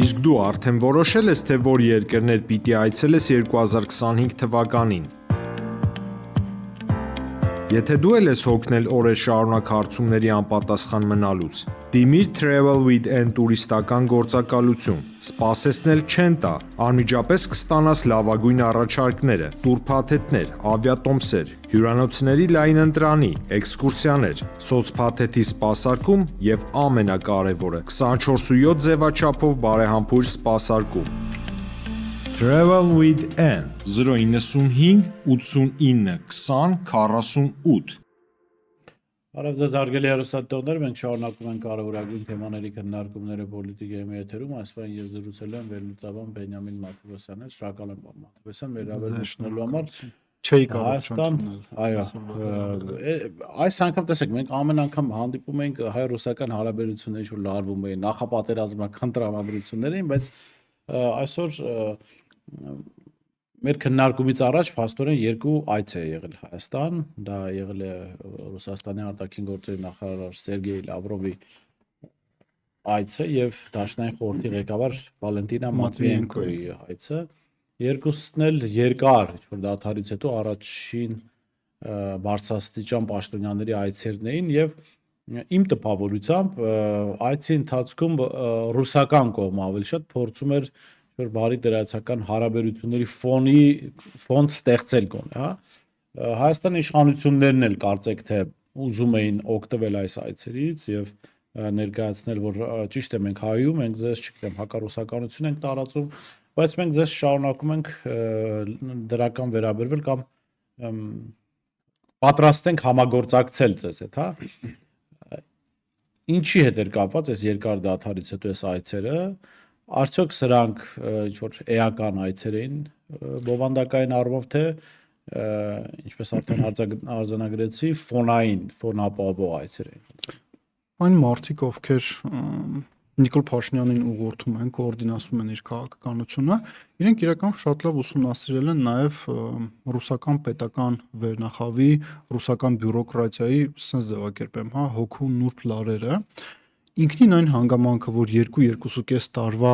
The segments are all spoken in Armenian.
Իսկ դու արդեն որոշել ես, թե որ երկրներ պիտի այցելես 2025 թվականին։ Եթե դու ես հոգնել օրեր շարունակ հարցումների անպատասխան մնալուց, դիմիր Travel with N տուրիստական գործակալություն, սպասեցնել չեն տա, անմիջապես կստանաս լավագույն առաջարկները, տուրփաթեթներ, ավիատոմսեր, հյուրանոցների լայն ընտրանի, էքսկուրսիաներ, սոցփաթեթի սպասարկում եւ ամենակարևորը 24/7 ձևաչափով բարեհամբույր սպասարկում։ Travel with N 095 89 20 48 Արև ձեզ հարգելի հեռուստատիտողներ, մենք շարունակում ենք կարևորագույն թեմաների քննարկումները պոլիտիկայի եթերում, այսօր ես զրուցել եմ վերլուծաբան Բենյամին Մաթևոսյանն, շնորհակալ եմ պարոն Մաթևոսյան, մեր հավելությունելու համար։ Չէի կարող Հայաստան, այո, այս անգամ տեսեք, մենք ամեն անգամ հանդիպում ենք հայ-ռուսական հարաբերությունների շուրջ լարվում էին նախապատերազմական տրամադրություններին, բայց այսօր մեր քննարկումից առաջ փաստորեն երկու այց է եղել Հայաստան, դա եղել է Ռուսաստանի արտաքին գործերի նախարար Սերգեյ Լավրովի այցը եւ Դաշնային խորհրդի ղեկավար Վալենտինա Մատվիենկոյի այցը, երկուսն էլ երկար ինչ-որ դադարից հետո առաջին բարձրաստիճան պաշտոնյաների այցերն էին եւ իմ տպավորությամբ այցի ընթացքում ռուսական կողմը ավելի շատ փորձում էր որ բարի դրացական հարաբերությունների ֆոն ստեղծել գոնե, հա։ Հայաստանի իշխանություններն էլ կարծեք թե ուզում էին օգտվել այս այցերից եւ ներկայացնել, որ ճիշտ է մենք հայում ենք, ձեզ չգիտեմ, հակառուսականություն ենք տարածում, բայց մենք ձեզ շարունակում ենք դրական վերաբերվել կամ պատրաստ ենք համագործակցել ձեզ հետ, հա։ Ինչի հետ էր կապված այս երկար դադարից հետո այս այցերը, արդյոք սրանք ինչ-որ էական այցեր էին բովանդակային առումով, թե ինչպես արդեն արձանագրեցի, ֆոնապահովող այցեր էին։ Այն մարդիկ, ովքեր Նիկոլ Փաշինյանին ուղղորդում են, կոորդինացնում են իր քաղաքականությունը, իրենք իրականում շատ լավ ուսումնասիրել են նաև ռուսական պետական վերնախավի, ռուսական բյուրոկրատիայի, ասես ձևակերպեմ, հա, հոգու նուրբ լարերը, ինքնին այն հանգամանքը, որ 2-2.5 տարվա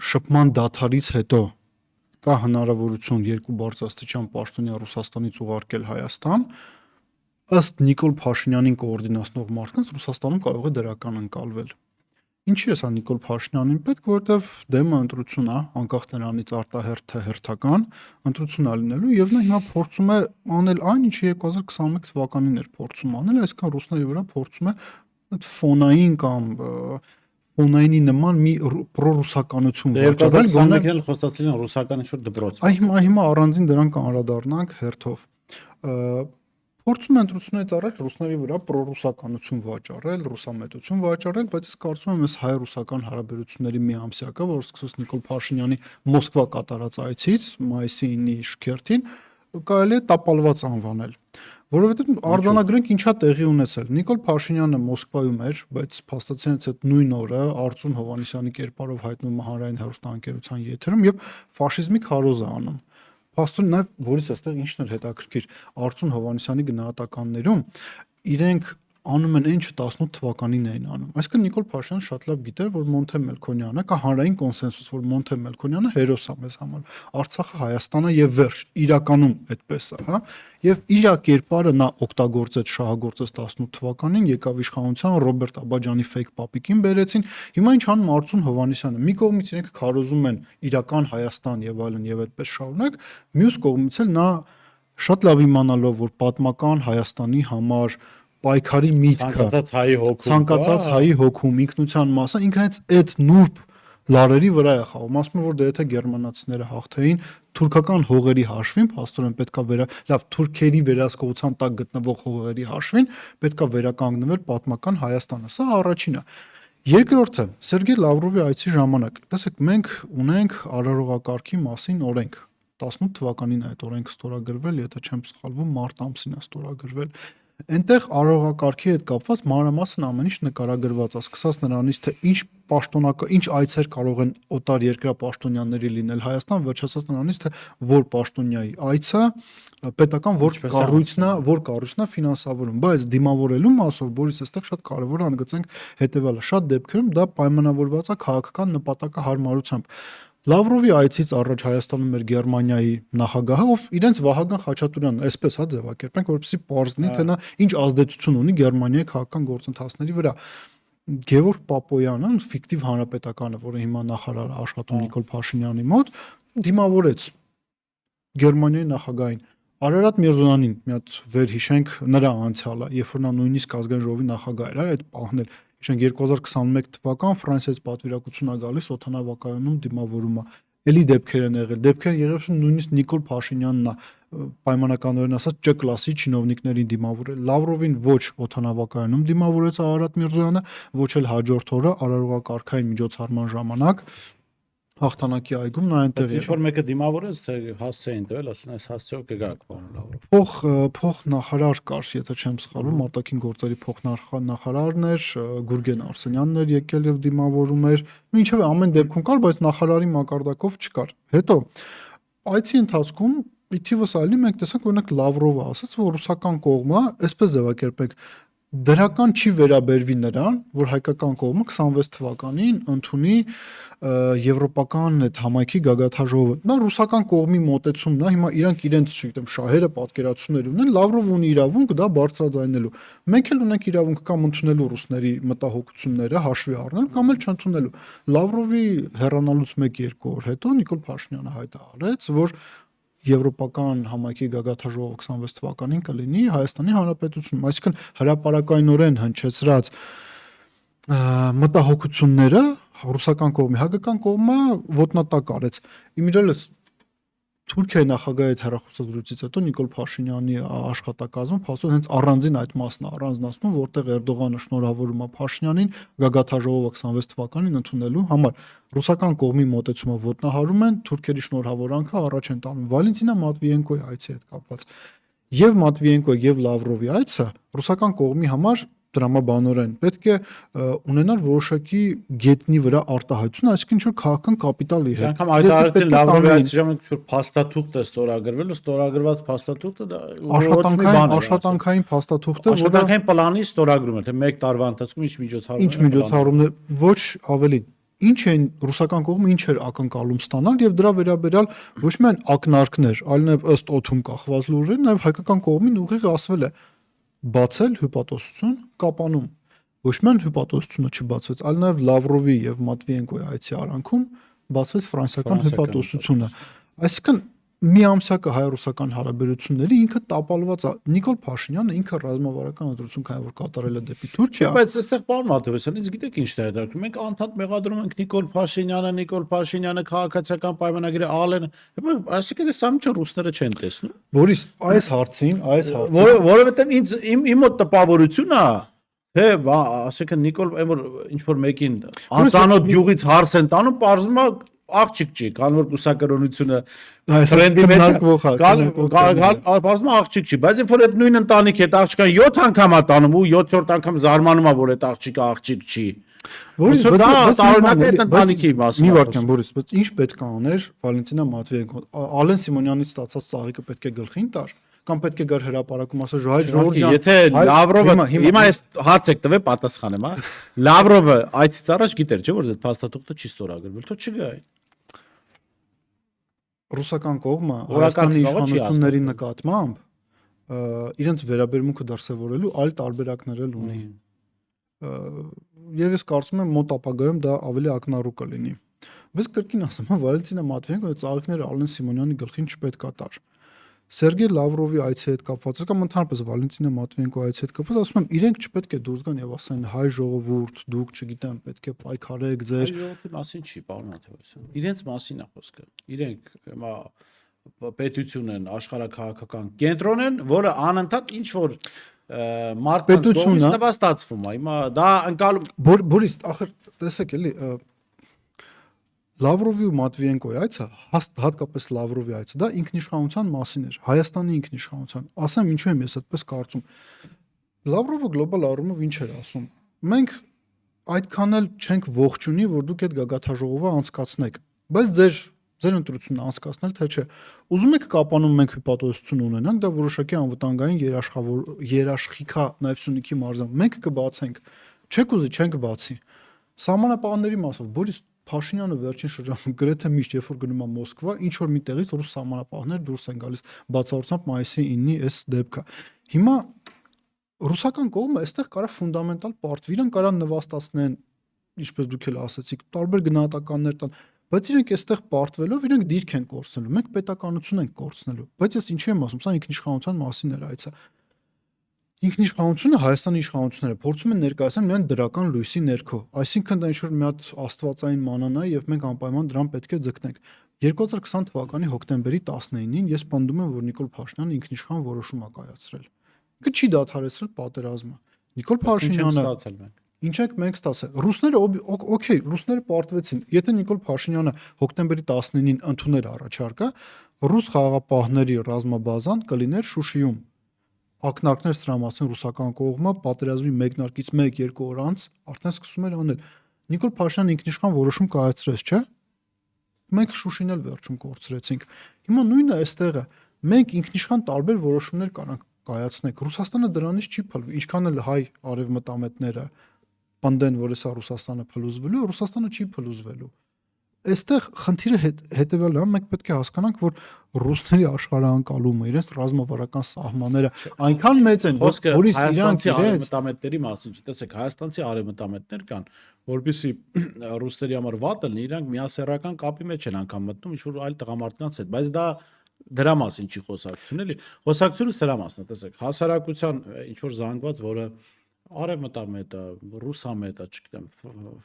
շփման դադարից հետո կա հնարավորություն երկու բարձրաստիճան պաշտոնյա Ռուսաստանից ուղարկել Հայաստան, ըստ Նիկոլ Փաշինյանին կոորդինացնող մարդկանց Ռուսաստանում կարող է դրական ընկալվել։ Ինչի է սա Նիկոլ Փաշինյանին պետք, որովհետև դեմը ընտրություն է, անկախ նրանից արտահերթ թե հերթական, ընտրություն է լինելու եւ նա հիմա փորձում է անել այն, ինչը 2021 թվականին էր փորձում անել, այսինքն ռուսների վրա փորձում է այդ ֆոնային կամ ֆոնայինի նման մի պրոռուսականություն վաճառել, գոնե խոստացել են ռուսական ինչ-որ դպրոց։ Հիմա առանձին դրան կանդրադառնանք հերթով։ Փորձում են ընտրությունից առաջ ռուսների վրա պրոռուսականություն վաճառել, ռուսամետություն վաճառել, բայց ես կարծում եմ, այս հայ-ռուսական հարաբերությունների մի ամսյակը, որ սկսվեց Նիկոլ Փաշինյանի Մոսկվա կատարած այցից, մայիսի 9-ի շքերթին, կարելի է տապալված անվանել, որովհետև արձանագրենք ինչա տեղի ունեցել։ Նիկոլ Փաշինյանը Մոսկվայում էր, բայց փաստացիորեն այդ նույն օրը Արծուն Հովհաննիսյանի կերպարով հայտնվում հանրային հեռուստաընկերության եթերում եւ ֆաշիզմի քարոզ է անում։ Փաստորեն նաև որից այստեղ ինչն էր հետաքրքիր Արծուն Հովհաննիսյանի գնահատականներում իրենք անում են ինչ 18 թվականին էին անում։ Այսինքն Նիկոլ Փաշինյանը շատ լավ գիտեր, որ Մոնթե Մելքոնյանը կա հանրային կոնսենսուս, որ Մոնթե Մելքոնյանը հերոս է մեզ համար։ Արցախը Հայաստանը եւ վերջ, իրականում այդպես է, հա։ Եվ իր կերպարը նա օգտագործեց, շահագործեց 18 թվականին, եկավ իշխանության, Ռոբերտ Աբաջանի ֆեյք պապիկին բերեցին։ Հիմա ինչ անում Արծուն Հովհաննիսյանը։ Մի կողմից իրենք քարոզում են իրական Հայաստան եւ այլն եւ այդպես շարունակ, մյուս կողմից էլ նա շատ լավ իմանալով, որ պատմական Հայաստանի համար պայքարի միտքը ցանկացած հայի հոգում ինքնության մասը ինքը հենց այդ նուրբ լարերի վրա է խաղում, ասում որ դե եթե գերմանացիները հաղթեին թուրքական հողերի հաշվին, փաստորեն պետքա լավ թուրքերի վերահսկողության տակ գտնվող հողերի հաշվին պետքա վերականգնվել պատմական Հայաստանը, սա առաջինը։ Երկրորդը Սերգեյ Լավրովի այցի ժամանակ, տեսեք, մենք ունենք արարողակարգի մասին օրենք, 18 թվականին այդ օրենքը ստորագրվել, եթե չեմ սխալվում, մարտ ամսին է ստորագրվել։ Այնտեղ արարողակարգի հետ կապված մանրամասն ամեն ինչ նկարագրված է, սկսած նրանից, թե ինչ պաշտոնական, ինչ այցեր կարող են օտար երկրա պաշտոնյաների լինել Հայաստան, վերջացած նրանից, թե որ պաշտոնյայի այցը պետական որ կառույցն է ֆինանսավորում, բայց դիմավորելու մասով Բորիս այստեղ շատ կարևոր է ընդգծենք հետեւյալը, շատ դեպքերում դա պայմանավորված է քաղաքական նպատակահարմարությամբ։ Լավրովի այցից առաջ Հայաստանում էր Գերմանիայի նախագահը, ով իրենց Վահագն Խաչատուրյանն այսպես ձևակերպենք, որպեսզի պարզնի, թե նա ինչ ազդեցություն ունի Գերմանիայի քաղաքական գործընթացների վրա։ Գևորգ Պապոյանը, ֆիկտիվ հանրապետականը, որը հիմա նախարար է աշխատում Նիկոլ Փաշինյանի մոտ, դիմավորեց Գերմանիայի նախագահին Արարատ Միրզոյանին, մի հատ վերհիշենք նրա անցյալը, երբ որ նա նույնիսկ ազգային ժողովի նախագահ էր, այդ պահներ Իշենք 2021 թվական Ֆրանսիայից պատվիրակություն է գալիս օդանավակայանում դիմավորումը։ Էլի դեպքեր են եղել։ Դեպքեր եղել նույնիսկ Նիկոլ Փաշինյանն է պայմանականորեն ասած Չ կլասի չինովնիկներին դիմավորել։ Լավրովին ոչ օդանավակայանում դիմավորեց Արարատ Միրզոյանը, ոչ էլ հաջորդ օրը արարողակարգային միջոցառման ժամանակ հաղթանակի այգում նա այնտեղ Ինչ որ մեկը դիմավորեց, թե հասցեին տվել, ասում այս հասցեով կգաք պարոն Լավրով։ Փոխ նախարար կար, եթե չեմ սխալվում, արտաքին գործերի փոխնախարարն էր, Գուրգեն Արսենյանն էր եկել եւ դիմավորում էր։ Մինչեւ ամեն դեպքում կար, բայց նախարարի մակարդակով չկար։ Հետո այցի ընթացքում Իթիվս այլի մենք տեսանք օրինակ Լավրովը ասաց, որ ռուսական կողմը, այսպես ձևակերպենք, դրական չի վերաբերվի նրան, որ հայկական կողմը 26 թվականին ընդունի եվրոպական այդ համայնքի գագաթաժողովը։ Նա ռուսական կողմի մոտեցումն է, հիմա իրանք իրենց, չգիտեմ, շահերը, պատկերացումներ ունեն, Լավրովը ունի իրավունք դա բարձրաձայնելու։ Մենք էլ ունենք իրավունք կամ ընդունելու ռուսների մտահոգությունները հաշվի առնել, կամ էլ չընդունելու։ Լավրովի հեռանալուց 1-2 օր հետո Նիկոլ Փաշինյանը հայտարարեց, որ Եվրոպական համայնքի գագաթաժողովը 26 թվականին կլինի Հայաստանի Հանրապետությունում, այսինքն հրապարակայնորեն հնչեցրած մտահոգությունները ռուսական կողմի, հայկական կողմը ոտնատակ արեց։ Իմիջիայլոց Թուրքիայի նախագահի հետ հեռախոսազրույցից հետո Նիկոլ Փաշինյանի աշխատակազմը փաստորեն հենց առանձին այդ մասն է առանձնացնում, որտեղ Էրդողանը շնորհավորում է Փաշինյանին գագաթաժողովը 26 թվականին ընդունելու համար։ Ռուսական կողմի մոտեցումը ոտնահարում են, թուրքերի շնորհավորանքը առաջ են տանում։ Վալենտինա Մատվիենկոյի այցի հետ կապված եւ Մատվիենկոյի եւ Լավրովի այցը ռուսական կողմի համար դրամաբանորեն պետք է ունենալ որոշակի գետնի վրա արտահայտություն, այսինքն ինչ-որ քաղաքական կապիտալ իր հետ։ Անգամ հայտարարեցին Լավրովի այդ ժամանակ ինչ-որ փաստաթուղթ է ստորագրվել, ստորագրված փաստաթուղթը դա աշխատանքային փաստաթուղթ է, աշխատանքային պլանի ստորագրում է, թե 1 տարվա ընթացքում ինչ միջոցառումներ, ոչ ավելին ինչ են ռուսական կողմը ինչ էր ակնկալում ստանալ եւ դրա վերաբերյալ ոչ միայն ակնարկներ, այլ նաեւ ըստ օթում կախված լուրեր, նաեւ հայկական կողմին ուղիղ ասվել է բացել հյուպատոսություն կապանում։ Ոչ միայն հյուպատոսությունը չբացվեց, այլ նաեւ Լավրովի եւ Մատվիենկոյի այցի արանքում բացվեց ֆրանսիական հյուպատոսությունը։ Այսինքն միամսյակը հայ-ռուսական հարաբերությունների ինքը տապալված է։ Նիկոլ Փաշինյանը ինքը ռազմավարական ընտրություն քանի որ կատարել է դեպի Թուրքիա։ Բայց այստեղ պարոն Մաթևոսյան, ինձ գիտեք ինչ տեղադրում։ Մենք անդադ մեղադրում ենք Նիկոլ Փաշինյանը քաղաքացիական պայմանագիրը ալեն, այսինքն սա ինչ ռուսները չեն տեսնում։ Բորիս, այս հարցին որովհետև իմ մոտ տպավորությունն է, թե ասենք Նիկոլ որ ինչ որ մեկին անծանոթ յուղից հարս են տանում, պարզվում է աղջիկ չի, կան որ կուսակրոնությունը տրենդի մեջ բարձում աղջիկ չի, բայց երբ որ այդ նույն ընտանիքի հետ աղջիկան 7 անգամ է տանում ու 7-րդ անգամ զարմանում է որ այդ աղջիկը աղջիկ չի։ Որից դա տարօրինակ է ընտանիքի մասին։ Մի վարքան Բորիս, բայց ինչ պետք է աներ Վալենտինա Մատվիենկոն, Ալեն Սիմոնյանից ստացած ծաղիկը պետք է գլխին տար կամ պետք է գար հրապարակում ասա Ժոհայ Ժորժյան։ Եթե Լավրովը հիմա այս հարց եք տվել պատասխանեմ, հա։ Լավրովը այցից առաջ գիտեր, չէ՞ որ այդ փաստաթուղթը չի ստորագրվել, թող չգա։ Ռուսական կողմը Հայաստանի իշխանությունների նկատմամբ իրենց վերաբերմունքը դրսևորելու այլ տարբերակներ էլ ունի։ Եվ ես կարծում եմ մոտ ապագայում դա ավելի ակնառու կլինի։ Բայց կրկին ասեմ, Վալենտինա Մատվիենկոյի ծաղիկները Ալեն Սիմոնյանի գլխին չպետք է տար։ Սերգեյ Լավրովի այցի հետ կապված կամ ընդհանրապես Վալենտինա Մատվիենկոյի այցի հետ կապված ասում եմ իրենք չպետք է դուրս գան եւ ասեն հայ ժողովուրդ դուք չգիտեմ պետք է պայքարեք ձեր ժողովրդի մասին չի պարոն Մաթևոսյան իրենց մասին է խոսքը իրենք հիմա պետություն են աշխարհակաղակական կենտրոն են որը անընդհատ ինչ որ մարդկանց կողմից նվաստացվում է հիմա դա անցալում Բորիս ախր տեսեք էլի Լավրովի ու Մատվիենկոյի այցը հատկապես Լավրովի այցը դա ինքնիշխանության մասին էր Հայաստանի ինքնիշխանության ասեմ ինչու եմ ես այդպես կարծում Լավրովը գլոբալ առումով ինչ էր ասում։ Մենք այդքան էլ չենք ողջունի, որ դուք այդ գագաթաժողովը անցկացնեք, բայց ձեր ընտրությունն անցկացնել թե չէ։ Ուզում եք կապանում մենք հիպոթեզություն ունենանք, դա որոշակի անվտանգային երաշխիքա նաև Սյունիքի մարզում։ Մենք կբացենք, չեք ուզի, չենք բացի։ Սահմանապահների մասով Բորիս Փաշինյանը վերջին շրջանում գրեթե միշտ երբ որ գնում է Մոսկվա, ինչ որ միտեղից ռուս սահմանապահներ դուրս են գալիս, բացառությամբ մայիսի 9-ի այս դեպքը։ Հիմա ռուսական կողմը այստեղ կարա ֆունդամենտալ պարտվի, իրեն կարա նվաստացնեն, ինչպես դուք էլ ասացիք, տարբեր գնահատականներ տան, բայց իրենք այստեղ պարտվելով իրենք դիրք են կորցնելու, մենք պետականություն ենք կորցնելու։ Բայց ես ինչի եմ ասում, սա ինքնիշխանության մասին էր այցը։ Ինքնիշխանությունը Հայաստանի իշխանությունները փորձում են ներկայացնել միայն դրական լույսի ներքո, այսինքն դա ինչ-որ մի հատ աստվածային մանանա եւ մենք անպայման դրան պետք է ձգտենք։ 2020 թվականի հոկտեմբերի 19-ին ես պնդում եմ, որ Նիկոլ Փաշինյանը ինքնիշխան որոշում է կայացրել։ Ինքը չի դադարեցրել պատերազմը։ Նիկոլ Փաշինյանը ինչ ենք մենք ստացել։ Ռուսները օքեյ, ռուսները պարտվեցին։ Եթե Նիկոլ Փաշինյանը հոկտեմբերի 19-ին ընդուներ առաջարկը, ռուս խաղաղապահների ռազմաբազան կլիներ Շուշիում։ Ակնարկներ սրամացին ռուսական կողմը պատերազմի մեկնարկից 1-2 օր անց արդեն սկսում էր անել։ Նիկոլ Փաշինյանը ինքնիշխան որոշում կայացրեց, չէ՞։ Մենք Շուշին էլ վերջում կորցրեցինք։ Հիմա նույնը այստեղ է։ Մենք ինքնիշխան տարբեր որոշումներ կանանք կայացնենք։ Ռուսաստանը դրանից չի փլվի, ինչքան էլ հայ արևմտամետները պնդեն, որ հեսա Ռուսաստանը փլուզվելու, Ռուսաստանը չի փլուզվելու։ Այստեղ խնդիրը հետևյալն է, մենք պետք է հասկանանք, որ ռուսների աշխարհանկալումը, իրենց ռազմավարական սահմանները այնքան մեծ են, որ իրանք արևմտամետների մասին, տեսեք, հայաստանցի արևմտամետներ կան, որովհետեւ ռուսների համար վատ լինի, իրանք միասեռական կապի մեջ են անգամ մտնում ինչ-որ այլ տղամարդկանց հետ, բայց դա դրա մասին չի խոսակցություն, էլի։ Խոսակցությունը սրա մասն է, տեսեք, հասարակության ինչ-որ զանգված, որը արևմտամետը, ռուսամետը, չգիտեմ,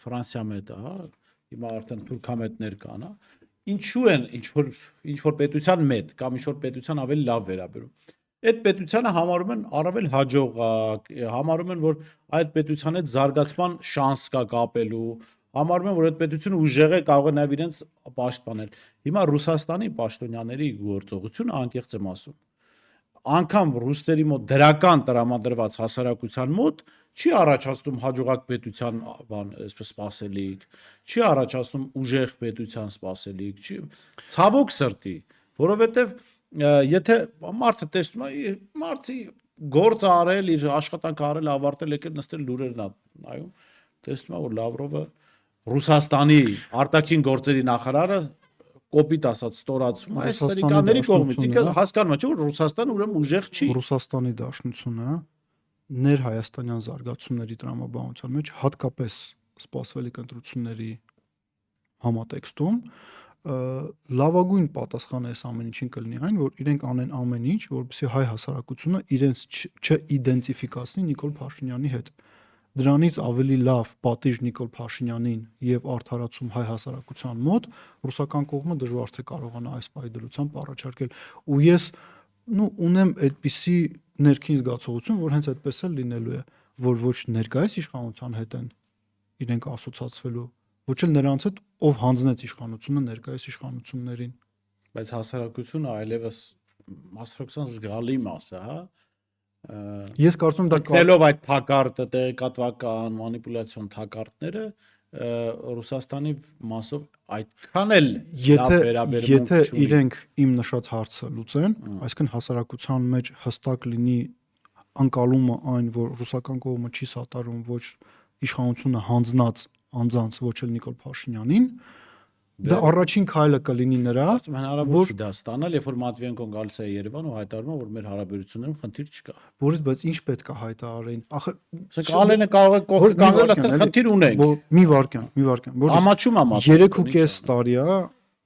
ֆրանսիամետը, հա, հիմա արդեն թուրքամետներ կան, հա, ինչու են ինչ-որ պետության մետ կամ ինչ-որ պետության ավելի լավ վերաբերում։ Այդ պետությանը համարում են առավել հաջողակ, համարում են, որ այդ պետության հետ զարգացման շանս կա կապելու, համարում են, որ այդ պետությունը ուժեղ է, կարող է նաև իրենց պաշտպանել։ Հիմա Ռուսաստանի պաշտոնյաների գործողությունը անկեղծ եմ ասում։ Անկամ ռուսների մոտ դրական տրամադրված հասարակության մոտ չի առաջացնում հաջողակ պետության բան, այսպես սպասելիք, չի առաջացնում ուժեղ պետության սպասելիք, չի ցավոք սրտի, որովհետև եթե մարդը տեսնում է, մարդի գործ արել, իր աշխատանքը արել, ավարտել, եկել նստել լուրերն նայում, տեսնում է, որ Լավրովը Ռուսաստանի արտաքին գործերի նախարարը կոպիտ ասած ստորացում է սրիկաների կողմից, ինքը հասկանում է, չէ՞ որ Ռուսաստանը ուրեմն ուժեղ չի։ Ռուսաստանի Դաշնությունը ներհայաստանյան զարգացումների տրամաբանության մեջ հատկապես սպասվելիք ընտրությունների համատեքստում լավագույն պատասխանը այս ամեն ինչին կլինի այն, որ իրենք անեն ամեն ինչ, որպեսզի հայ հասարակությունը իրենց չիդենտիֆիկացնի Նիկոլ Փաշինյանի հետ։ Դրանից ավելի լավ պատիժ Նիկոլ Փաշինյանին եւ արդարացում հայ հասարակության մոտ ռուսական կողմը դժվար թե կարողանա այս պայդրությամբ առաջարկել։ Ու ես ունեմ այդպիսի ներքին զգացողություն, որ հենց այդպես էլ լինելու է, որ ոչ ներկայիս իշխանության հետ են իրենք ասոցացվելու, ոչ էլ նրանց հետ, ով հանձնեց իշխանությունը ներկայիս իշխանություններին։ Բայց հասարակությունը այլևս հասարակության զգալի մասը, հա։ Ես կարծում եմ դա գնելով այդ թակարդը, տեղեկատվական մանիպուլյացիոն թակարդները Ռուսաստանի մասով այդքան էլ լավ վերաբերվում չունի։ Եթե իրենք իմ նշած հարցը լուծեն, այսինքն հասարակության մեջ հստակ լինի անկալումը այն, որ ռուսական կողմը չի սատարում ոչ իշխանությունը հանձնած անձանց, ոչ էլ Նիկոլ Փաշինյանին, դա առաջին քայլը կլինի նրա, հնարավոր չի դա ստանալ, երբ որ Մատվիենկոն գալիս է Երևան ու հայտարարում է, որ մեր հարաբերություններում խնդիր չկա։ Որից բայց ինչ պետք է հայտարարեն։ Ախր Ալենը կարող է կողքի կանգնել, ասել խնդիր ունենք։ Մի վարքյան։ Ամաչում է մատը։ 3.5 տարի է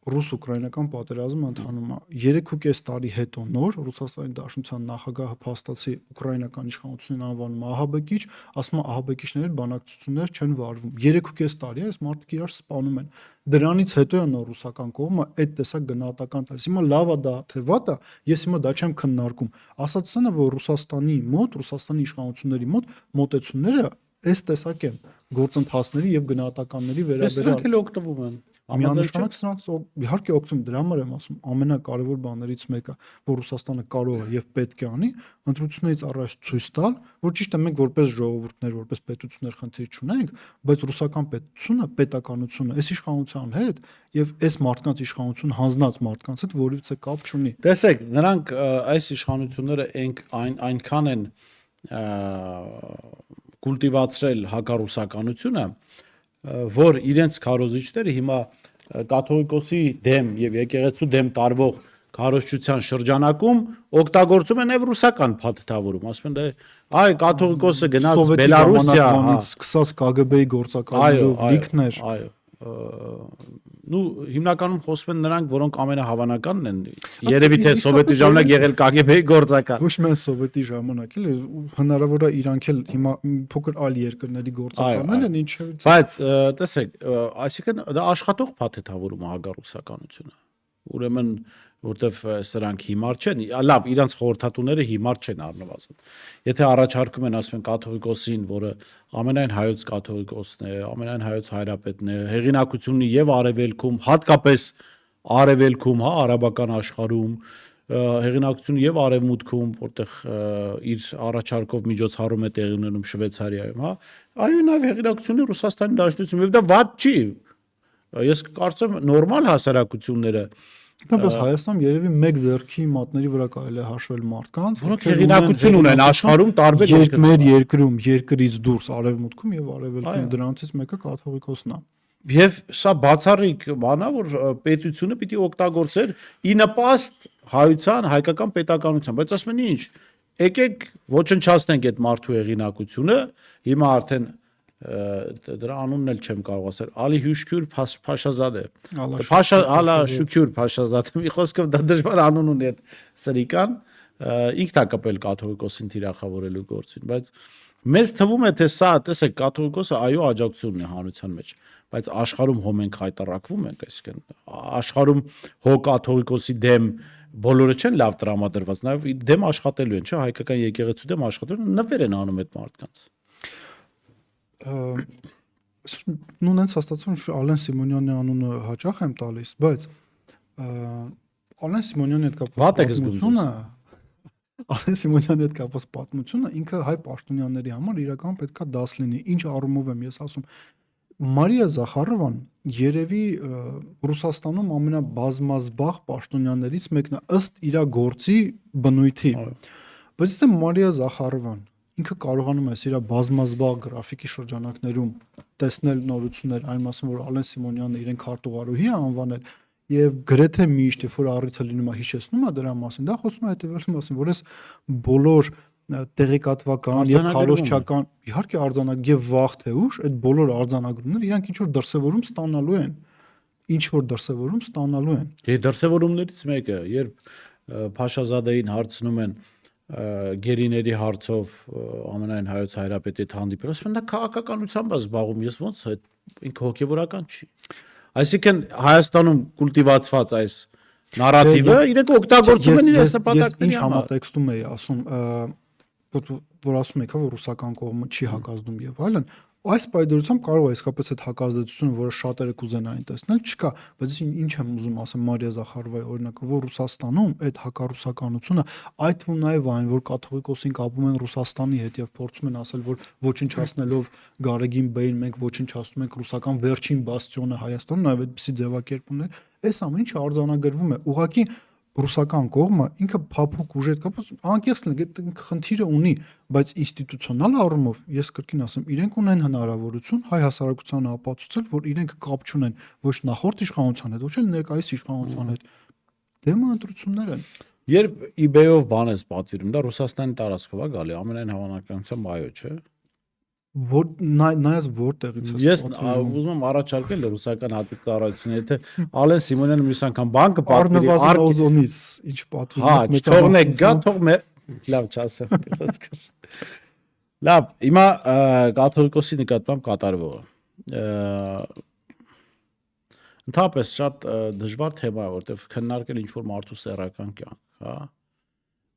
ռուս-ուկրաինական պատերազմը ընթանում է։ 3.5 տարի հետո նոր Ռուսաստանի Դաշնության նախագահը փաստացի ուկրաինական իշխանությունին անվանում ահաբեկիչ, ասում է ահաբեկիչների բանակցություններ չեն վարվում։ 3.5 տարի է, այս մարդիկ իրար սպանում են։ Դրանից հետո է նոր ռուսական կողմը այդ տեսակ գնահատական տալիս։ Հիմա լավ է դա թե վատ է, ես հիմա դա չեմ քննարկում։ Ասացն է, որ Ռուսաստանի մոտ, Ռուսաստանի իշխանությունների մոտ մոտեցումները այս տեսակ են գործընթացների եւ գնահատականների վերաբերյալ։ Սրանք էլ օգտվում են։ Միանշանակ սրանց իհարկե օգտվում դրա համար եմ ասում ամենակարևոր բաներից մեկը որ Ռուսաստանը կարող է եւ պետք է անի ընտրություններից առաջ ցույց տալ որ ճիշտ է մենք որպես ժողովուրդներ որպես պետություններ խնդիր չունենք բայց ռուսական պետությունը պետականությունը այս իշխանության հետ եւ այս մարդկանց իշխանություն հանձնած մարդկանց հետ որևիցե կապ չունի Տեսեք, նրանք այս իշխանությունները այնքան են կուլտիվացրել հակառուսականությունը, որ իրենց քարոզիչները հիմա կաթողիկոսի դեմ եւ եկեղեցու դեմ տարվող քարոզչության շրջանակում օգտագործում են եւ ռուսական փաթեթավորում, ասում են այ կաթողիկոսը գնաց Բելարուսիա, սկսած KGB-ի գործակալներով լիքներ այո նու հիմնականում խոսում են նրանք, որոնք ամենահավանականն են։ Երևի թե սովետի ժամանակ եղել KGB-ի գործակալ։ Ոչ միայն սովետի ժամանակ էլ հնարավոր է իրանք էլ հիմա փոքր այլ երկրների գործակալներ են ինչևից։ Բայց տեսեք, այսինքն դա աշխատող փաթեթավորում է հագարուսականությունը։ Ուրեմն որտեվ սրանք հիմար չեն, լավ, իրանց խորհրդատուները հիմար չեն առնվազն։ Եթե առաջարկում են ասում են կաթողիկոսին, որը ամենայն հայոց կաթողիկոսն է, ամենայն հայոց հայրապետն է, հեղինակությունը եւ արևելքում, հատկապես արևելքում, հա, արաբական աշխարհում, հեղինակությունը եւ արևմուտքում, որտեղ իր առաջարկով միջոցառում է տեղի ունենում Շվեյցարիայում, հա, այո, նաեւ հեղինակությունը Ռուսաստանի Դաշնությունում, եւ դա վատ չի։ Ես կարծեմ նորմալ հասարակությունները Դեպս Հայաստանում երևի մեկ ձեռքի մատների վրա կարելի է հաշվել մարդկանց, որոնք հեղինակություն ունեն աշխարհում տարբեր մեր երկրում, երկրից դուրս արևմուտքում եւ արևելքում դրանցից մեկը կաթողիկոսն է։ Եվ սա բացառիկ բան է, որ պետությունը պիտի օգտագործեր ի նպաստ հայության, հայկական պետականության, բայց ասում են ինչ, եկեք ոչնչացնենք այդ մարդու հեղինակությունը, հիմա արդեն դրա անունն էլ չեմ կարող ասել, Ալի Հյուշքյուր Փաշազադե, Ալա Շուքյուր Փաշազադե, մի խոսքով դա դժվար անուն ունի այդ սրիկան, ինքն է կապել կաթողիկոսին թիրախավորելու գործին, բայց մեզ թվում է թե սա, տեսեք, կաթողիկոսը այո աջակցությունն է հանրության մեջ, բայց աշխարհում հո մենք հայտարարվում ենք, այսինքն աշխարհում հո կաթողիկոսի դեմ բոլորը չեն լավ տրամադրված, նաև դեմ աշխատելու են, չէ, հայկական եկեղեցու դեմ աշխատելու են, նվեր են անում այդ մարդկանց։ նույն այնց հաստատում Ալեն Սիմոնյանի անունը հաճախ եմ տալիս, բայց Ալեն Սիմոնյանի հետ կապված պատմությունը Ալեն Սիմոնյանի հետ կապված պատմությունը ինքը հայ պաշտոնյաների համար իրական պետքա դաս լինի։ Ինչ առումով եմ ես ասում։ Մարիա Զախարովան երևի Ռուսաստանում ամենաբազմազբաղ պաշտոնյաներից մեկն է ըստ իր գործի բնույթի։ Բայց եթե Մարիա Զախարովան ինքը կարողանում է իր բազմազբաղ գրաֆիկի շրջանակներում տեսնել նորություններ, այն մասում որ Ալեն Սիմոնյանը իրեն քարտուղարուհի է անվանել եւ գրեթե միշտ որ առիթը լինում է հիշեցնում է դրա մասին, դա խոսում է հետեւյալի մասին, որ այս բոլոր տեղեկատվական եւ քարոզչական իհարկե արձանագրում եւ վաղ թե ուշ այդ բոլոր արձանագրումները իրանք ինչ որ դրսևորում ստանալու են, ինչ որ դրսևորում ստանալու են։ Դե դրսևորումներից մեկը, երբ Փաշազադեին հարցնում են գերիների հարցով ամենայն հայոց հայրապետի հետ հանդիպել, ասում են դա քաղաքականությամբ է զբաղվում, ես ոնց ինքը հոգևորական չի։ Այսինքն Հայաստանում կուլտիվացված այս նարատիվը իրենք օգտագործում են իրենց նպատակների համար։ Ինչ համատեքստում էի ասում, որ ասում եք, որ ռուսական կողմը չի հակազդում եւ այլն, այս պայմանությամբ կարող է իսկապես այդ հակազդեցությունը, որը շատերը կուզենային տեսնել, չկա, բայց ինչ եմ ուզում ասեմ Մարիա Զախարովայի օրինակը, որ Ռուսաստանում այդ հակառուսականությունը, այդ թվում նաեւ այն, որ կաթողիկոսին կապում են Ռուսաստանի հետ եւ փորձում են ասել, որ ոչնչացնելով Գարեգին Բեին մենք ոչնչացնում ենք ռուսական վերջին բաստիոնը Հայաստանում, նաեւ այդպիսի ձևակերպումներ, այս ամեն ինչը արձանագրվում է, ուղղակի ռուսական կողմը ինքը փափուկ ուժ հետ կապված անկեղծ այդ խնդիրը ունի, բայց ինստիտուցիոնալ առումով ես կրկին ասեմ, իրենք ունեն հնարավորություն հայ հասարակությանը ապացուցել, որ իրենք կապ չունեն ոչ նախորդ իշխանության հետ, ոչ էլ ներկայիս իշխանության հետ։ Դեմը ընտրություններ են։ Երբ eBay-ով բան ես պատվիրում, դա Ռուսաստանի տարածքով է գալի, ամենայն հավանականությամբ այո, չէ։ Որ նայած որտեղից է։ Ես ուզում եմ առաջարկել ռուսական հատուկ ծառայությունը, եթե Ալեն Սիմոնյանը մյուս անգամ բան կպատվիրի, Օզոնից ինչ պատվիրում ես մեծ թողնեք գա, թող լավ չասեմ։ Լավ, հիմա կաթողիկոսի նկատմամբ կատարվողը։ Ընդհանրապես շատ դժվար թեմա է, որտեղ քննարկել ինչ որ մարդու սեռական կյանք, հա։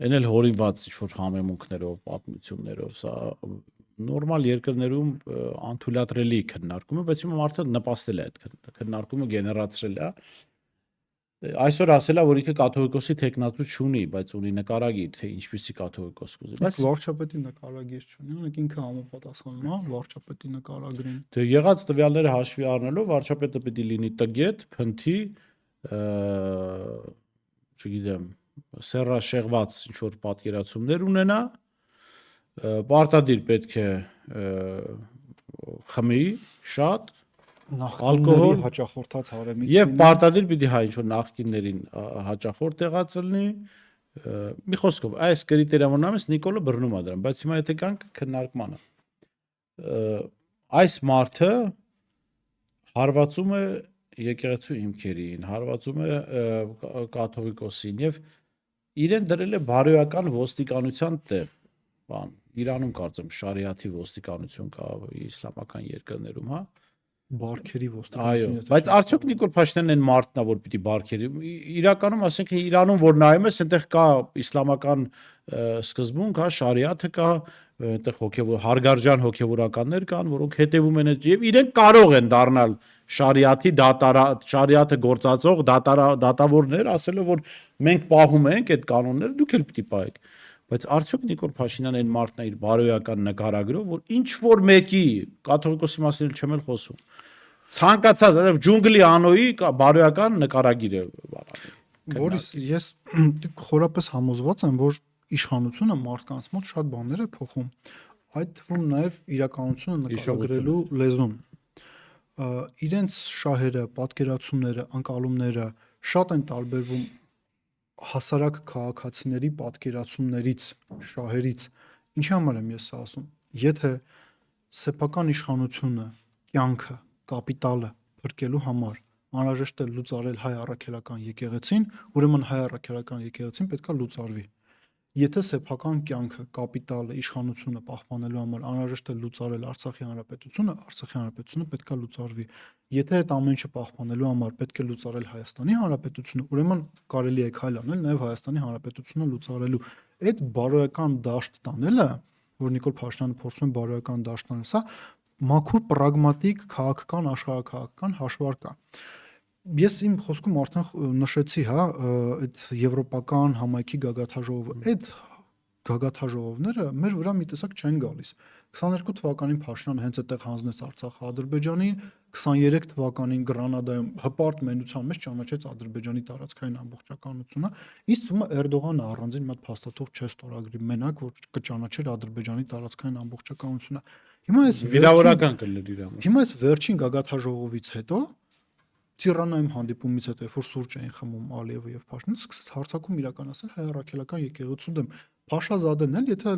Էն էլ հորինված ինչ որ համեմունքներով, պատմություններով, սա նորմալ երկրներում անթույլատրելի քննարկում է, բայց հիմա մարդը նպաստել է այդ քննարկումը գեներացրել է։ Այսօր ասելա, որ ինքը կաթողիկոսի տեխնատու չունի, բայց ունի նկարագիր, թե ինչպեսի կաթողիկոս կուզի։ Բայց վարչապետի նկարագիր չունի, ունեք ինքը համապատասխանում է վարչապետի նկարագրին։ Դե եղած տվյալները հաշվի առնելով վարչապետը պետք է լինի տգետ, փնթի, չգիտեմ, սեռաշեղված ինչ որ պատկերացումներ ունենա, պարտադիր պետք է խմի շատ, Նախկինների հաճախորդած հարեմից եւ պարտադիր պիտի ինչ որ նախկիններին հաճախորդ եղած լինի։ Մի խոսքով, այս կրիտերիաներն ամենից Նիկոլը բռնում է դրան, բայց հիմա եթե գանք քննարկմանը, այս մարդը հարվածում է եկեղեցու հիմքերին, հարվածում է կաթողիկոսին եւ իրեն դրել է բարոյական ոստիկանության տեղ, բան, Իրանում կարծեմ շարիաթի ոստիկանություն կա իսլամական երկրներում, հա։ Բարքերի Այո, ոստիկանությունը։ բայց արդյոք Նիկոլ Փաշինյանն այն մարդն է, որ պիտի բարքերի։ Իրականում, ասենք, Իրանում որ նայում ես, այնտեղ կա իսլամական սկզբունք, հա, շարիաթը կա, այնտեղ հոգևոր հարգարժան հոգևորականներ կան, որոնք հետևում են եւ իրենք կարող են դառնալ շարիաթի շարիաթը գործածող դատավորներ, ասելով որ մենք պահում ենք այդ կանոնները, դուք էլ պիտի պահեք։ Բայց արդյոք Նիկոլ Փաշինյանն այն մարդն է իր բարոյական նկարագրով, որ ինչ որ մեկի կաթողիկոսի մասին չեմ էլ խոսում։ Ցանկացած ջունգլի անոյի բարոյական նկարագիր է բանալի։ Բորիս, ես խորապես համոզված եմ, որ իշխանությունը մարդկանց մոտ շատ բաներ է փոխում, այդ թվում նաև իրականությունը նկարագրելու լեզուն։ Իրենց շահերը, պատկերացումները, անկալումները շատ են տարբերվում հասարակ քաղաքացիների պատկերացումներից, շահերից։ Ինչի համար եմ ես ասում։ Եթե սեփական իշխանությունը, կյանքը, կապիտալը փրկելու համար անհրաժեշտ է լուծարել հայ առաքելական եկեղեցին, ուրեմն հայ առաքելական եկեղեցին պետք է լուծարվի։ Եթե սեփական կյանքը, կապիտալը, իշխանությունը պահպանելու համար անհրաժեշտ է լուծարել Արցախի հանրապետությունը, Արցախի հանրապետությունը պետք է լուծարվի։ Եթե այդ ամեն ինչը պահպանելու համար պետք է լուծարել Հայաստանի հանրապետությունը, ուրեմն կարելի է քայլ անել նաև Հայաստանի հանրապետությունը լուծարելու։ Այդ բարոյական դաշտ տանելը, որ Նիկոլ Փաշինյանը փորձում է բարոյական դաշտ տանել, սա մաքուր պրագմատիկ քաղաքական աշխարհաքաղաքական հաշվարկ է։ Ես իմ խոսքում արդեն նշեցի, հա, այդ եվրոպական համայնքի գագաթաժողովը, այդ գագաթաժողովները մեր վրա մի տեսակ չեն գալիս։ 22 թվականին Փաշինյանը հենց այդտեղ հանձնեց Արցախը Ադրբեջանին, 23 թվականին Գրանադայում հպարտ մենության մեջ ճանաչեց Ադրբեջանի տարածքային ամբողջականությունը։ Իսկ թվում է Էրդողանը առանձին մի հատ փաստաթուղթ չէ ստորագրի մենակ, որ կճանաչեր Ադրբեջանի տարածքային ամբողջականությունը։ վիրավորական կլներ իր համար։ Հիմա այս վերջին գագաթաժողովից հետո Տիրանայում հանդիպումից հետո, երբ որ սուրճ էին խմում Ալիևը եւ Փաշինյանը, սկսեց հարձակում իրականացնել հայ առաքելական եկեղեցու դեմ։ Փաշազադեն էլ, եթե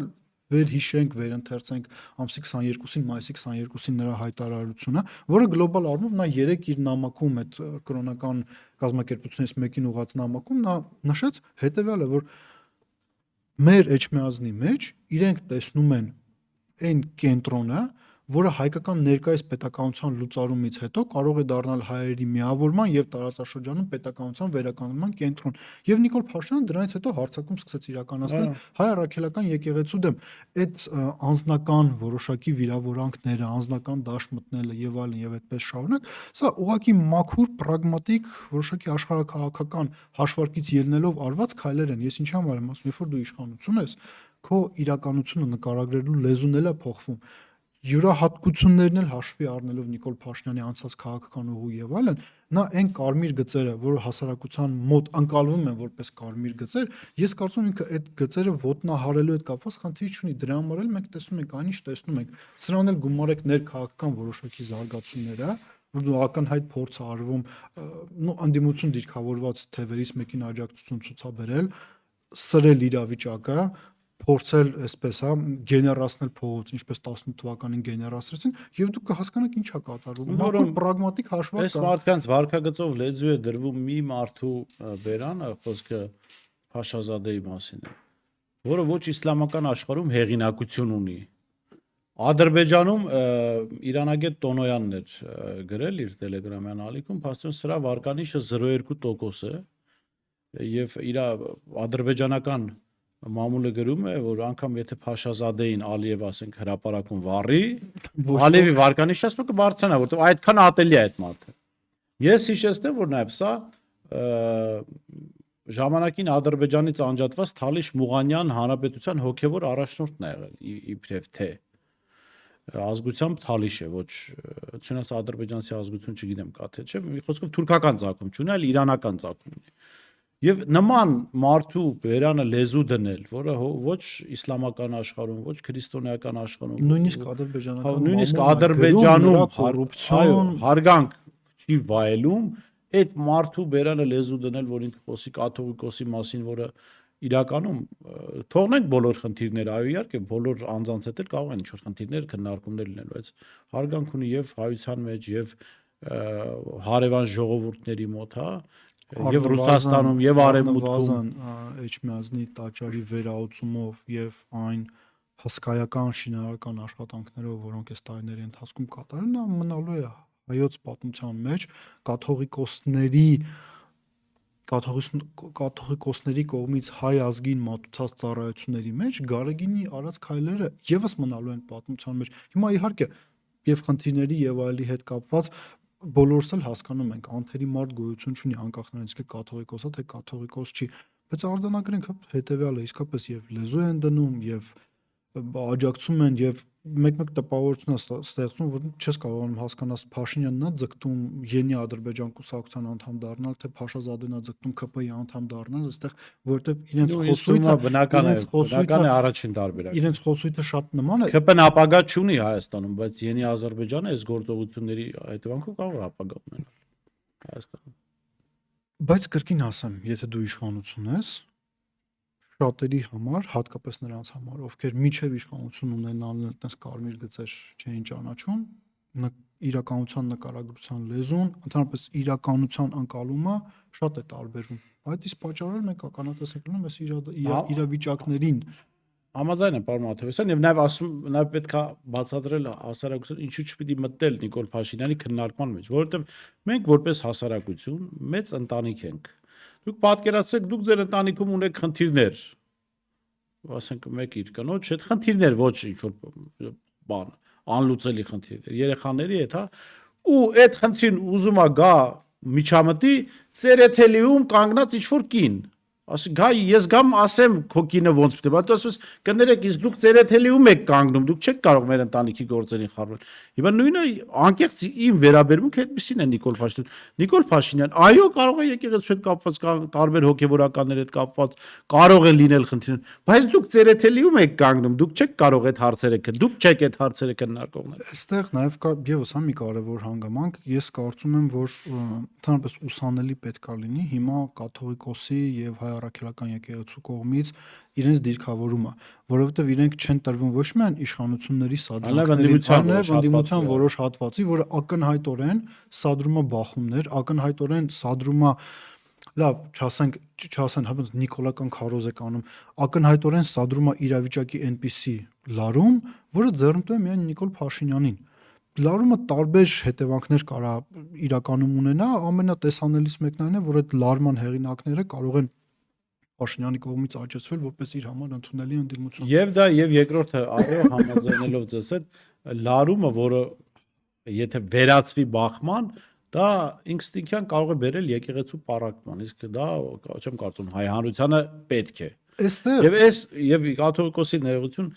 վերհիշենք, վերընթերցենք ամսի 22-ին, մայիսի 22-ին նրա հայտարարությունը, որը գլոբալ առումով նա երեք իր նամակում այդ կրոնական կազմակերպությունից մեկին ուղղած նամակում նա նշեց հետեւյալը, որ մեր էջմիածնի մեջ իրենք տեսնում են այն կենտրոնը, որը հայկական ներկայիս պետականության լուծարումից հետո կարող է դառնալ հայերի միավորման եւ տարածաշրջանում պետականության վերականգնման կենտրոն։ Եվ Նիկոլ Փաշինյանը դրանից հետո հարձակում սկսեց իրականացնել հայ առաքելական եկեղեցու դեմ։ Այդ անձնական որոշակի վիրավորանքները, անձնական դաշտ մտնելը եւ այլն եւ այդպես շարունակ, սա ուղղակի մաքուր, պրագմատիկ, որոշակի աշխարհակաղակական հաշվարկից ելնելով արված քայլեր են։ Ես ինչի համար եմ ասում, երբ որ դու իշխանություն ես, քո իրականությունը նկարագրելու լեզուն էլ է փոխվում։ Յուրահատկություններն էլ հաշվի առնելով Նիկոլ Փաշինյանի անցած քաղաքական ուղու եւ այլն, նա այն կարմիր գծերը, որը հասարակության մոտ անցալվում են որպես կարմիր գծեր, ես կարծում եմ ինքը այդ գծերը ոտնահարելու հետ կապված խնդիր չունի, դրա համար էլ մենք տեսնում ենք այնինչ տեսնում ենք, սրան էլ գումարեք ներքաղաքական որոշակի զարգացումները, որ դու ակնհայտ փորձ է արվում, անդիմություն դիրքավորված թևերից մեկին աջակցություն ցուցաբերել, սրել իրավիճակը, փորձել այսպես, հա, գեներացնել փողոց, ինչպես 18 թվականին գեներացրեցին, եւ դուք կհասկանաք ինչա կատարվում։ Մաքուր պրագմատիկ հաշվարկ է։ Այս մարդկանց վարկագծով լեզու է դրվում մի մարդու բերանը, խոսքը Փաշազադեի մասին է, որը ոչ իսլամական աշխարհում հեղինակություն ունի։ Ադրբեջանում Իրանագետ Տոնոյանն էր գրել իր Telegram-յան ալիքում, փաստորեն սրա վարկանիշը 0.2% է, եւ իր ադրբեջանական մամուլը գրում է, որ անգամ եթե Փաշազադեին Ալիև ասենք հրապարակում վառի, Ոչ Ալիևի վարկանիշ ասում կբարձրանա, որտեղ այդքան ատելի է այդ մարդը։ Ես հիշեցնեմ, որ նաև սա ժամանակին Ադրբեջանից անջատված Թալիշ Մուղանյան հանրապետության հոգևոր առաջնորդն է եղել իբրև թե ազգությամբ Թալիշ է, ոչ չնայած ադրբեջանցի ազգություն չգիտեմ կա թե չէ, մի խոսքով թուրքական ծագում չունի, այլ իրանական ծագում ունի։ Եվ նման մարդու վերանը լեզու դնել, որը ոչ իսլամական աշխարհում, ոչ քրիստոնեական աշխարհում, նույնիսկ ադրբեջանական նույնիսկ Ադրբեջանում կոռուպցիոն հարգանք չի վայելում, այդ մարդու վերանը լեզու դնել, որ ինքը խոսի կաթողիկոսի մասին, որը իրականում թողնենք բոլոր խնդիրները, այո իհարկե բոլոր անձանց հետ էլ կարող են ինչ-որ խնդիրներ, քննարկումներ լինել, բայց հարգանք ունի եւ հայության մեջ եւ հարևան ժողովուրդների մոտ, հա, եւ Ռուսաստանում եւ Արևմուտքում Էջմիածնի տաճարի վերաուծումով եւ այն հսկայական շինարարական աշխատանքներով, որոնք այս տարիների ընթացքում կատարել են, նա մնալու է հայոց պատմության մեջ կաթողիկոսների կողմից հայ ազգին մատուցած ծառայությունների մեջ Գարեգինի արած քայլերը եւս մնալու են պատմության մեջ։ Հիմա իհարկե եւ խնդիրների եւ այլի հետ կապված բոլորս էլ հասկանում ենք, անթերի մարդ գոյություն չունի, անկախ նրանից թե կաթողիկոս է, թե կաթողիկոս չի, բայց արձանագրենք հետեւյալը, իսկապես եւ լեզու են դնում եւ աջակցում են եւ մեկ-մեկ տպավորություն է ստեղծում, որ չես կարողանում հասկանալ Փաշինյանն է ձգտում Յենի Ադրբեջան կուսակցության անդամ դառնալ, թե Փաշազադեն է ձգտում ԿՊ-ի անդամ դառնալ, այստեղ որովհետեւ իրենց խոսույթը բնական է առաջին տարբերակը։ Իրենց խոսույթը շատ նման է։ ԿՊ-ն ապագա չունի Հայաստանում, բայց Յենի Ադրբեջանը այս գործողությունների հետևանքով կարող է ապագա ունենալ Հայաստանում։ Բայց կրկին ասեմ, եթե դու իշխանություն ես, շատերի համար, հատկապես նրանց համար, ովքեր միջև իշխանություն ունենալն այդպես կարմիր գծեր չէին ճանաչում, իրականության նկարագրության լեզուն, ընդհանրապես իրականության անցալումը շատ է տարբերվում։ Այդ իսկ պատճառով մենք ականատես ենք լինում այս իրավիճակներին։ Համաձայն եմ պարոն Մաթևոսյան եւ նաեւ ասում նաեւ պետքա բացատրել հասարակություն ինչու չպիտի մտնել Նիկոլ Փաշինյանի քննարկման մեջ, որովհետեւ մենք որպես հասարակություն մեծ ընտանիք ենք։ Դուք պատկերացրեք, դուք ձեր ընտանիքում ունեք խնդիրներ, ասենք մեկ իր կնոջ հետ խնդիրներ, ոչ ինչ-որ բան, անլուծելի խնդիրներ, երեխաների հետ, հա, ու այդ խնդրին ուզում է գա միջամտի ծերեթելիում կանգնած ինչ-որ կին, ասի գա ես գամ ասեմ քո կինը ոնց պետք է, բայց ասես կներեք, իսկ դուք ծերեթելիում եք կանգնում, դուք չեք կարող մեր ընտանիքի գործերին խառնել։ Հիմա նույնը անկեղծ իմ վերաբերմունքը այդպեսին է Նիկոլ Փաշինյան։ Նիկոլ Փաշինյան, այո, կարող է եկեղեցու հետ կապված տարբեր հոգևորականների հետ կապված, կարող է լինել խնդիրներ, բայց դուք ծերեթելիում եք կանգնում, դուք չեք կարող այդ հարցերը, դուք չեք այդ հարցերը քննարկողներ։ Այստեղ նաև կա եւս մի կարևոր հանգամանք, ես կարծում եմ, որ ընդհանրապես ուսանելի պետքա լինի հիմա կաթողիկոսի եւ հայ առաքելական եկեղեցու կողմից իրենց դիրքավորումը, որովհետեւ իրենք չեն տրվում ոչ միայն իշխանությունների սադրանքների, այլև ընդդիմության որոշ հատվածի, որը ակնհայտորեն սադրում է բախումներ, ակնհայտորեն սադրում է, լավ, չասեն հենց նիկոլական քարոզ է կանում, ակնհայտորեն սադրում է իրավիճակի այնպիսի լարում, որը ձեռնտու է միայն Նիկոլ Փաշինյանին։ Լարումը տարբեր հետևանքներ կարա իրականում ունենա, ամենատեսանելիս մեկն այն է, որ այդ լարման հեղինակները կարող են Փաշինյանի կողմից աճեցվել որպես իր համար ընդունելի ընդդիմություն։ Եվ դա եւ երկրորդը, այո, համաձայնելով ձեզ հետ, լարումը, որը եթե վերածվի բախման, դա ինստինկտիվան կարող է բերել եկեղեցու պառակտման, իսկ դա չեմ կարծում հայ հանրությանը պետք է։ Այստեղ Եվ կաթողիկոսի ներողություն,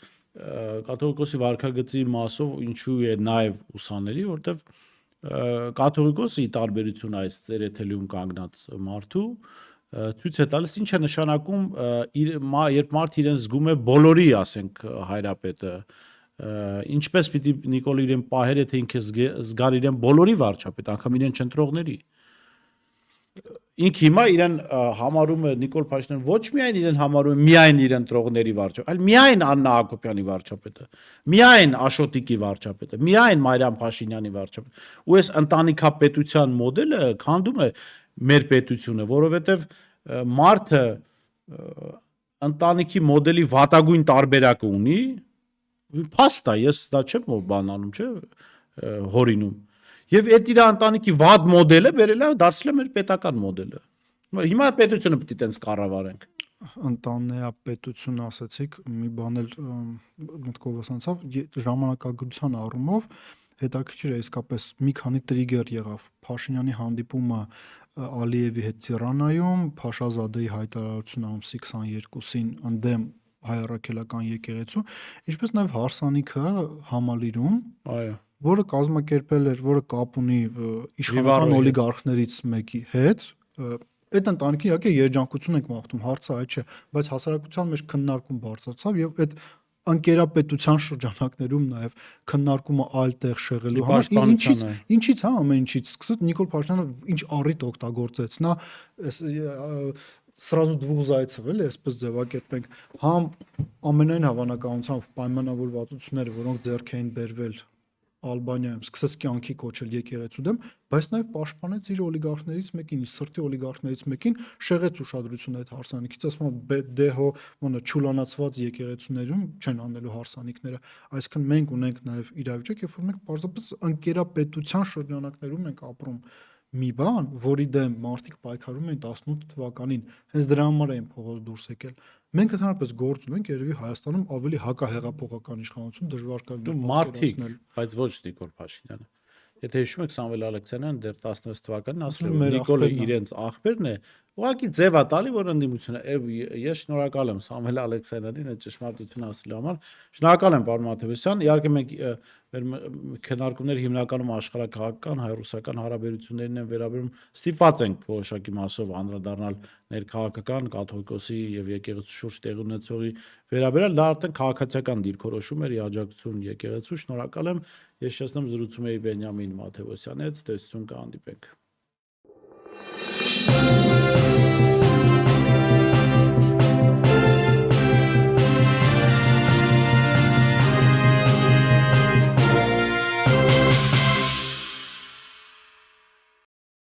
կաթողիկոսի վարքագծի մասով ինչու է նաև ուսանելի, որտեվ կաթողիկոսի տարբերություն այս ծերեթելիում կանգնած մարդու ցույց է տալիս ինչ է նշանակում երբ մարդ իրեն զգում է բոլորի, ասենք, հայրապետը, ինչպես պիտի Նիկոլը իրեն պահեր, եթե ինքը զգար իրեն բոլորի վարչապետ, անգամ իրեն չընտրողների։ Ինքը հիմա իրեն համարում է Նիկոլ Փաշինյանը ոչ միայն իրեն համարում է միայն իր ընտրողների վարչապետ, այլ միայն Աննա Հակոբյանի վարչապետը, միայն Աշոտիկի վարչապետը, միայն Մարիամ Փաշինյանի վարչապետը։ Ու այս ընտանիքապետության մոդելը քանդում է մեր պետությունը, որովհետև մարդը ընտանիքի մոդելի վատագույն տարբերակը ունի, փաստ է, ես դա չեմ բանանում, չէ, հորինում։ Եվ այդ իր ընտանիքի վատ մոդելը բերել է դարձել է մեր պետական մոդելը։ Հիմա պետությունը պետք է տենց կառավարենք։ ընտանեապետություն ասացիք, մի բան էլ մտքովս անցավ, ժամանակագրության առումով հետաքրքիր է իսկապես մի քանի տրիգեր եղավ Փաշինյանի հանդիպումը Ալիևի հետ Տիրանայում, Փաշազադեի հայտարարությունը ամսի 22-ին ընդդեմ հայ-առաքելական եկեղեցու, ինչպես նաև հարսանիքը Համալիրում, Այո, որը կազմակերպել էր, որը կապ ունի իշխանական Ռիվարոյի օլիգարխներից մեկի հետ, այդ ընտանիքի իհարկե երջանկություն ենք մաղթում, հարցը այդ չէ, բայց հասարակության մեջ քննարկում բարձրացավ եւ այդ անկերապետության շրջանակներում նաև քննարկումը այլ տեղ շեղելու համար պաշտպանությանը։ ինչից ամեն ինչից սկսած Նիկոլ Փաշինյանը ինչ առիթ օգտագործեց, նա սразу двух зайцев էլի, այսպես ձևակերպենք, համ ամենայն հավանականությամբ պայմանավորվածությունները, որոնք ձեռք էին բերվել Ալբանիայում, սկսեց կյանքի կոչել եկեղեցու դեմ, բայց նաև պաշտպանեց իր օլիգարխներից մեկին, իր սրտի օլիգարխներից մեկին, շեղեց ուշադրությունը այդ հարսանիքից, ասում եմ դեհո մոնա ճուլանացված եկեղեցուներում չեն անելու հարսանիքները, այսինքն մենք ունենք նաև իրավիճակ, երբ որ մենք պարզապես անկերապետության շրջանակներում ենք ապրում մի բան, որի դեմ մարդիկ պայքարում էին 18 թվականին, հենց դրա համար էին փողոց դուրս եկել։ Մենք ընդհանրապես գործ ունենք, երևի Հայաստանում ավելի հակահեղափոխական իշխանություն դժվար կլինի Մարդիկ, պատկերացնել։ բայց ոչ Նիկոլ Փաշինյանը։ Եթե հիշում եք Սամվել Ալեքսանյանը դեռ 16 թվականին ասել Մեր էր Նիկոլը աղբերն է։ իրենց աղբերն է, ուղղակի ձև է տալի, որ ընդդիմությունը ես շնորհակալ եմ Սամվել Ալեքսանյանին այդ ճշմարտությունը ասելու համար։ Շնորհակալ եմ պարոն Մաթևոսյան։ Իհարկե մենք մեր քննարկումները հիմնականում աշխարհակաղակական հայ-ռուսական հարաբերություններին են վերաբերում, ստիպված ենք որոշակի մասով անդրադառնալ ներքաղաքական կաթողիկոսի եւ եկեղեցու շուրջ տեղի ունեցողի վերաբերյալ, դա արդեն քաղաքացիական դիրքորոշում էր, աջակցություն եկեղեցու։ Շնորհակալ եմ։ Ես շնորհում զրուցում էի Բենյամին Մաթևոսյանի հետ, տեսություն կհանդիպենք։